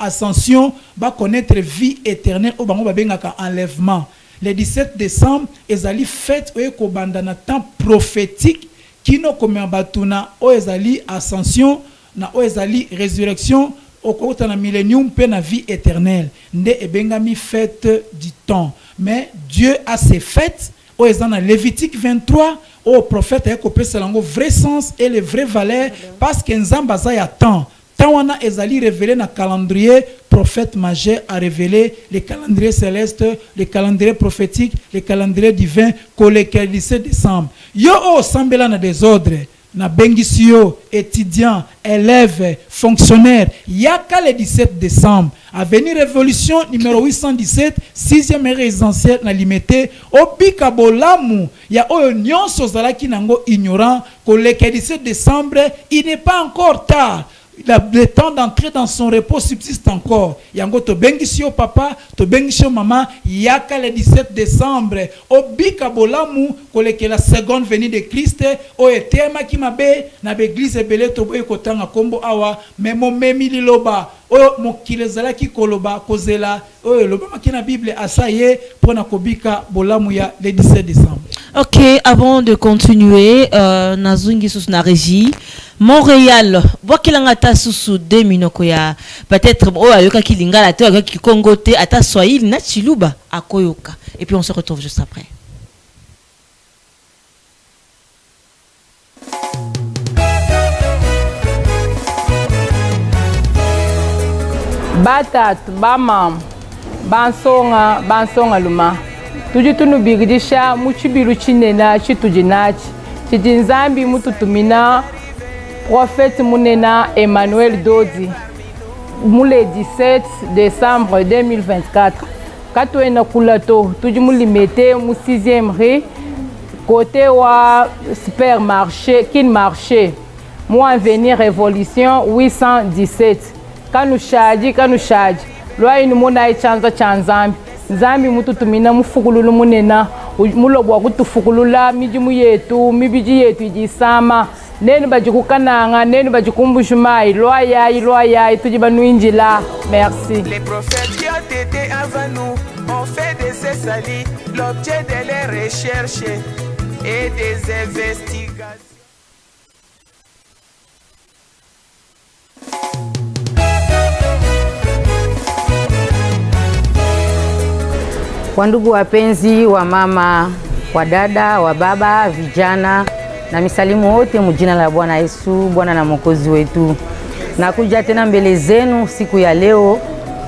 E: ascension ba connaître vie éternelle au bango ba bengaka enlèvement. Le 17 décembre ezali fête eye ko banda na temps prophétique kino komema batuna o ezali ascension na o ezali résurrection au côté na millénium pe na vie éternelle. Nde ebengami fête du temps. Mais Dieu a ses fêtes au ezana Lévitique 23 au prophète a kopesa lango vrai sens et les vraies valeurs parce que nzamba za ya temps. Tant on a ezali révélé na calendrier, prophète majeur a révélé les calendriers célestes, les calendriers prophétiques, les calendriers divins, collectés le 17 décembre. Yo o sambela na désordre, na bengisio, étudiants, élèves, fonctionnaires, yaka le 17 décembre. A venir révolution numéro 817, 6e résidentielle na limité, obika bolamu, ya oyo nyonso zalaki nango ignorant, collecté le 17 décembre, il n'est pas encore tard. Le temps d'entrer dans son repos subsiste encore. Yango to bengisio papa, to bengisio maman, yaka le 17 décembre. Obika bolamu, koleke la seconde venue de Christ, o etema ki mabe, na beglise ebele to boye kotanga kombo awa, memo memi liloba, o mokile zala ki koloba, kozela, o loba makina Bible asaye, pona kobika bolamu ya le 17 décembre.
C: Ok, avant de continuer, nazungi sous na régie. Montréal, wakilanga ta susu 2 minoko ya peut-être oh ayoka kilingala te ayoka Congo te ata Swahili na Chiluba akoyoka et puis on se retrouve juste après.
J: Batatu bamam bansonga luma tuji tunubigidisha muchibilu chinena chitujinachi chidinzambi mututumina prophète Mounena Emmanuel Dodi moule 17 décembre 2024 katoena kulato tuji mulimete mu 6e rue côté wa supermarché kin marché mu avenir révolution 817 kanushaji lwa inu mona ichanza chanzambi nzambi mututumina mufukululu munena mulobwa kutufukulula mijimu yetu mibiji yetu ijisama nenu bajikukananga nenu bajikumbushumai loya tujibanuinjila. Merci.
A: Les prophètes qui ont été avant nous ont fait de ces salis l'objet de leurs recherches et des investigations.
K: Kwa ndugu wapenzi wa mama, wa dada, wa baba, vijana na misalimu wote mjina la Bwana Yesu, Bwana na Mwokozi wetu. Nakuja tena mbele zenu siku ya leo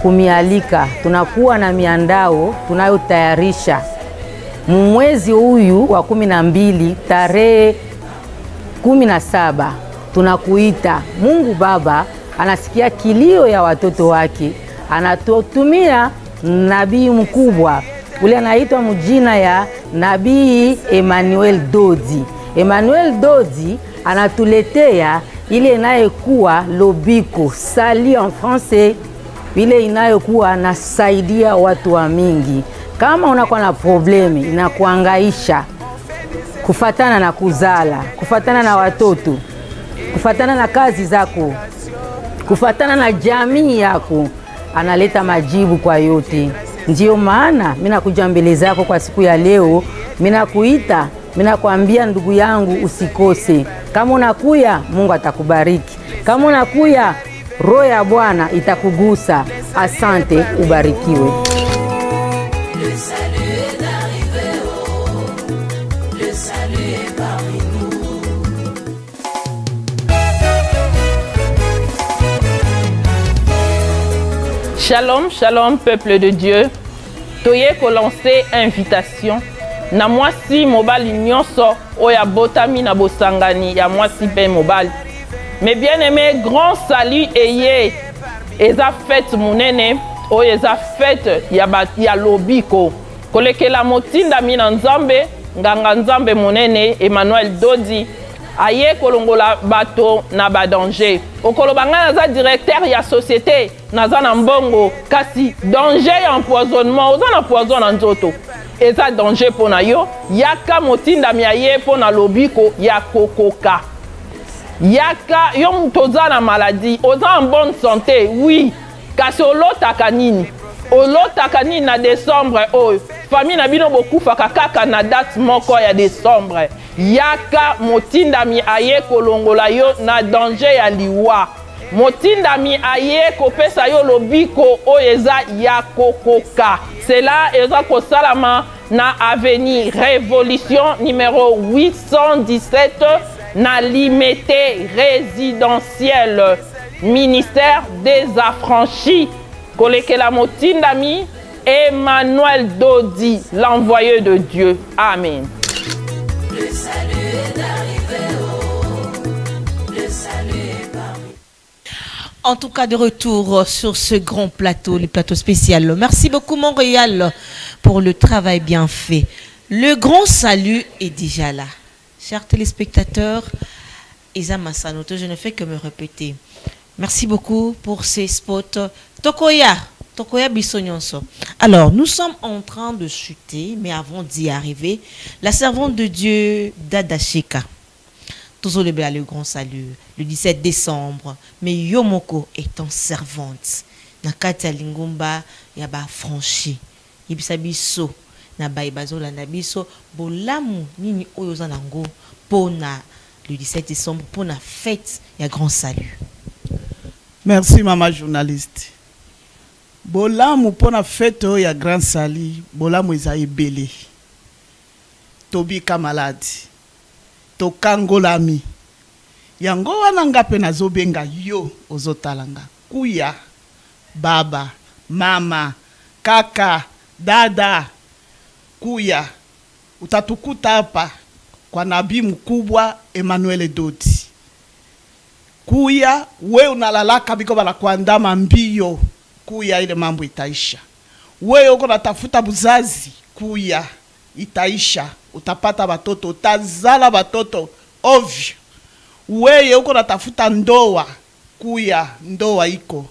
K: kumialika. Tunakuwa na miandao tunayotayarisha. Mwezi huyu wa 12 tarehe 17 tunakuita. Mungu Baba anasikia kilio ya watoto wake. Anatutumia nabii mkubwa. Ule anaitwa mjina ya Nabii Emmanuel Dodi. Emmanuel Dodi anatuletea ile inayekuwa lobiko sali en français, ile inayokuwa nasaidia watu wa mingi. Kama unakuwa na problemi inakuangaisha kufatana na kuzala, kufatana na watoto, kufatana na kazi zako, kufatana na jamii yako, analeta majibu kwa yote. Ndiyo maana mimi nakuja mbele zako kwa siku ya leo, mimi nakuita, mimi nakwambia ndugu yangu usikose. Kama unakuya Mungu atakubariki. Kama unakuya roho ya Bwana itakugusa. Asante, ubarikiwe.
B: Le salut est arrivé, oh. Le salut
L: Shalom, shalom, peuple de Dieu. Toye ko lancer invitation. Na mwasi mobali nyonso oya botami na bosangani ya mwasi pe mobali. Mais bien aimé, grand salut eye. Eza fête munene, o eza fête ya lobiko. Kolekela motinda mina nzambe, nganga nzambe munene Emmanuel Dodi. Aye kolongola bato na ba danger. Okolobanga naza directeur ya société naza na mbongo kasi danger ya empoisonnement oza na poison na nzoto. Eza danger pona yo yaka motinda miaye pona lobiko ya kokoka. Yaka yo mutoza na maladie oza en bonne santé oui kasi olotaka nini? Olotaka nini na décembre oyo famille na bino bokufaka kaka na date moko ya décembre. Yaka motindami aye kolongola yo na danger ya liwa. Motindami aye kopesa yo lobiko oyeza ya kokoka. Cela eza kosalama na avenue Révolution numéro 817 na limité résidentiel ministère des affranchis. Kolekela motindami Emmanuel Dodi, l'envoyé de Dieu. Amen.
B: Le salut est arrivé, oh, le salut est parmi.
C: En tout cas, de retour sur ce grand plateau, le plateau spécial. Merci beaucoup Montréal pour le travail bien fait. Le grand salut est déjà là. Chers téléspectateurs, Isa Massanoto, je ne fais que me répéter. Merci beaucoup pour ces spots. Tokoya Bissonyonso. Alors, nous sommes en train de chuter, mais avant d'y arriver, la servante de Dieu Dadashika. Toujours le grand salut, le 17 décembre. Mais Yomoko étant servante. Nakata Lingumba yaba franchi. Yibisabiso na baibazo la nabiso bolamu nini oyozanango pona le 17 décembre pona fête ya grand salut.
G: Merci maman journaliste. Bolamu pona fête ya grand salut, bolamu eza ebele. Tobika maladi. Tokangolami. Yango wana ngape nazobenga yo ozotalanga. Kuya, baba, mama, kaka, dada. Kuya, utatukuta hapa kwa nabii mkubwa Emmanuel Dodi. Kuya, we unalalaka biko bala kuandama mbio. Kuya, ile mambo itaisha. We uko natafuta buzazi. Kuya, itaisha. Utapata batoto, utazala batoto ovyo. We uko natafuta ndoa. Kuya, ndoa iko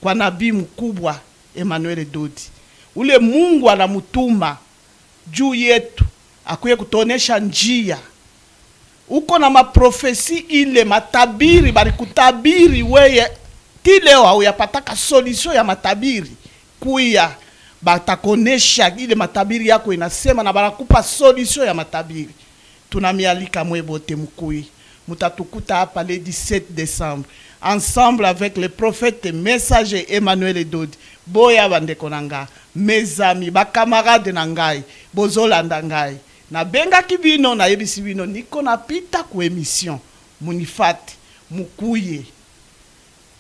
G: kwa nabii mkubwa Emmanuel Dodi. Ule Mungu anamutuma juu yetu akuye kutonesha njia. Uko na maprofesi ile matabiri bali kutabiri weye tileo au yapataka solution ya matabiri. Kuya batakonesha ile matabiri yako inasema na barakupa solution ya matabiri. Tunamialika mwebote mkui. Mutatukuta hapa le 17 décembre ensemble avec le prophète messager Emmanuel Dodi. Boya bandeko nanga, mes amis, ba camarade nangai, bozolanda ngai. Na benga kibino na yebisi bino niko na pita ku émission. Munifati, mukuye.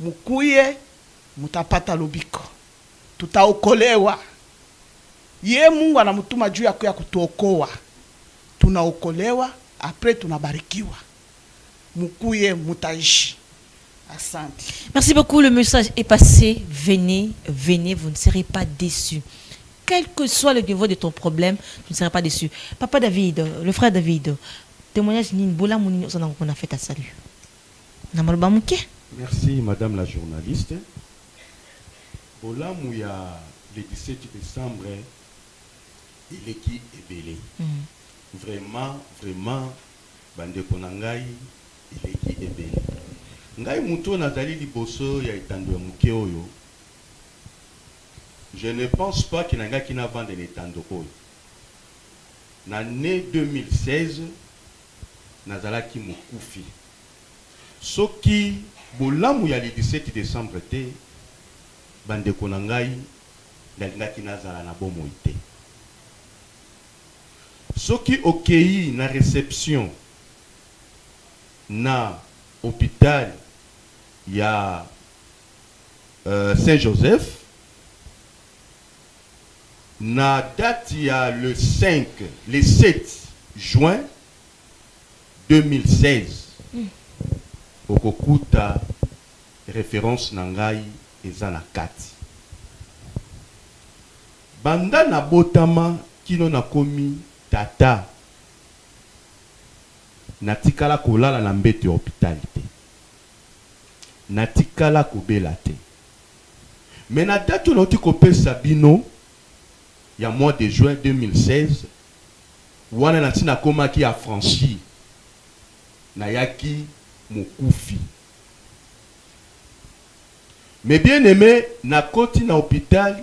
G: Mukuye, mutapata lobiko. Tutaokolewa. Ye Mungu anamutuma juu ya kutuokoa. Tunaokolewa, après tunabarikiwa. Mukuye, mutaishi. Asante.
C: Merci beaucoup, le message est passé. Venez, venez, vous ne serez pas déçus. Quel que soit le niveau de ton problème, tu ne seras pas déçu. Papa David, le frère David, témoignage ni bola mouni on a fait à salut.
F: Merci madame la journaliste. Bola mouya le 17 décembre, il est qui est belé. Vraiment, vraiment, bande konangai, il est qui est belé. Ngai muto nazali liboso ya itando ya muke oyo. Je ne pense pas qu'il n'a qui n'a vendu l'étando oyo. L'année 2016, nazala ki mukufi. Soki bolamu ya le 17 décembre te bande konangai ndalinga ki nazala na bomo ite. Soki okei na réception na hôpital il y a Saint-Joseph, na date il y a le 7 juin 2016 okokuta référence nangai eza na kati banda na botama kino na komi tata natikala kolala na mbete hospitalité natikala kobela te mais na date on oti kopesa bino il y a mois de juin 2016 wana natina komaki a franchi na yaki mokufi mais bien aimé na koti na hôpital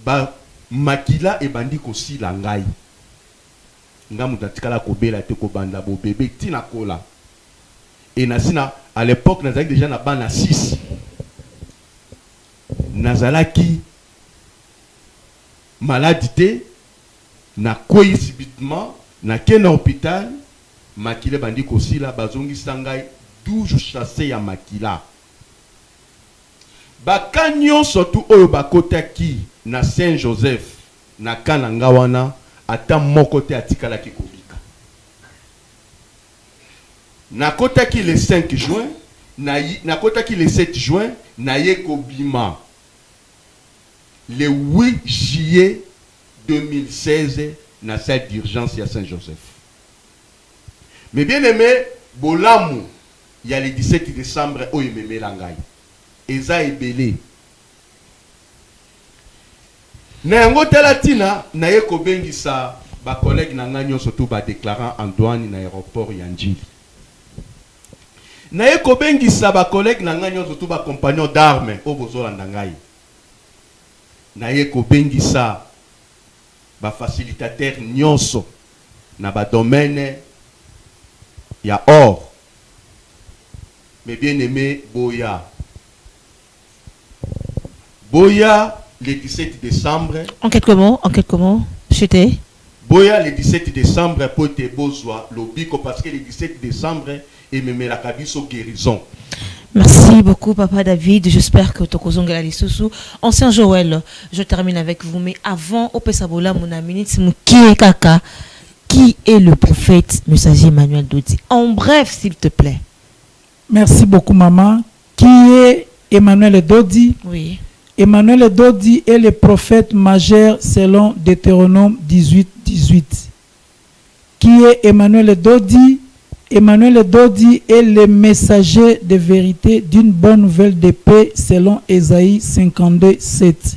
F: ba makila ebandi kosila ngai ngamu natikala kobela te kobanda bo bébé tina kola et nasina à l'époque nazaki déjà na bana 6 nazalaki maladie na koyi subitement na kena hôpital makila bandi kosila bazongi sangai 12 chassé ya makila bakanyo surtout oyo bakotaki na Saint Joseph na kananga wana ata moko te atikala ki kobika na kotaki le 5 juin na kotaki le 7 juin na ye kobima le 8 juillet 2016 na salle d'urgence à Saint-Joseph. Mais bien aimé, bolamu, il y a le 17 décembre où il me met l'angaï. Eza ebele. Na yango telatina na ye kobengisa ba collègue na nganyo surtout ba déclarant en douane na aéroport Yanjili. Na ye kobengisa ba collègue na nganyo surtout ba compagnon d'armes au bozolanda ngai. Na ye kobengisa ba facilitateur nyonso na ba domaine ya or. Mais bien aimé Boya. Boya le 17 décembre.
C: En quelques mots, j'étais.
F: Boya le 17 décembre pour te bozwa lobiko parce que le 17 décembre et même la kabiso guérison.
C: Merci beaucoup, Papa David. J'espère que Tokozongela Lissousou. Ancien Joël, je termine avec vous. Mais avant, Opesabola, mon ami, qui est Kaka? Qui est le prophète messager Emmanuel Dodi? En bref, s'il te plaît.
E: Merci beaucoup, maman. Qui est Emmanuel Dodi?
C: Oui.
E: Emmanuel Dodi est le prophète majeur selon Deutéronome 18:18. Qui est Emmanuel Dodi? Emmanuel Dodi est le messager de vérité d'une bonne nouvelle de paix selon Ésaïe 52:7.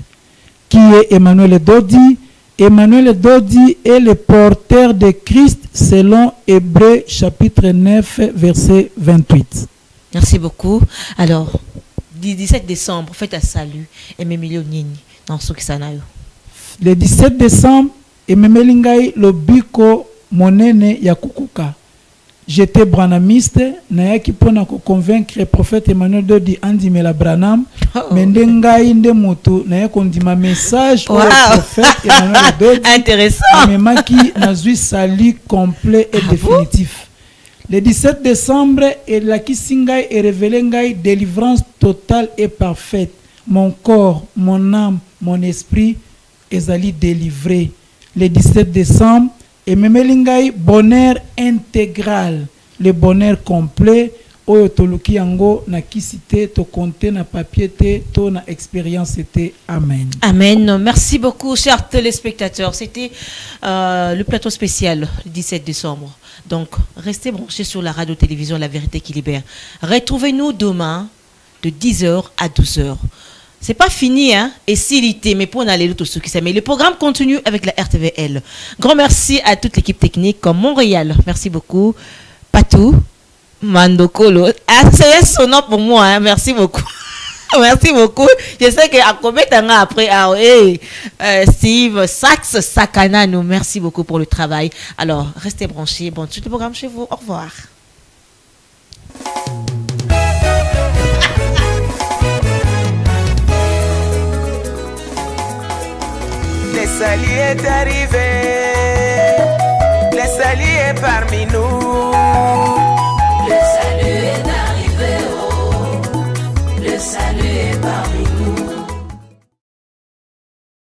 E: Qui est Emmanuel Dodi? Emmanuel Dodi est le porteur de Christ selon Hébreux chapitre 9 verset 28.
C: Merci beaucoup. Alors, 17 décembre, faites un salut et Memilio Nini dans ce qui s'en a eu.
E: Le 17 décembre, Ememelingai Lobiko Monene Yakukuka. J'étais branamiste, nayaki pona ko convaincre le prophète Emmanuel Dodi andimela branam, mendengai nde moto nayako ndima message au prophète Emmanuel Dodi.
C: Intéressant.
E: Memaki nazui sali complet et définitif. Le 17 décembre, la kisingai est révélé ngai délivrance totale et parfaite. Mon corps, mon âme, mon esprit ezali délivré. Le 17 décembre, et même l'ingai bonheur intégral, le bonheur complet, oyo toluki yango na kisite to compter na papier te to na expérience te. Amen.
C: Amen. Merci beaucoup, chers téléspectateurs. C'était le plateau spécial le 17 décembre. Donc, restez branchés sur la radio-télévision La Vérité qui Libère. Retrouvez-nous demain de 10h à 12h. C'est pas fini, hein, et s'ilité, mais pour aller l'autre ce qui s'appelle. Mais le programme continue avec la RTVL. Grand merci à toute l'équipe technique comme Montréal. Merci beaucoup. Patou, Mandokolo. Ah, c'est son nom pour moi, hein. Merci beaucoup. Merci beaucoup. Je sais qu'à combien de temps après, Steve, Sax, Sakana, nous merci beaucoup pour le travail. Alors, restez branchés. Bon, tout le programme chez vous. Au revoir.
A: Le salut est arrivé.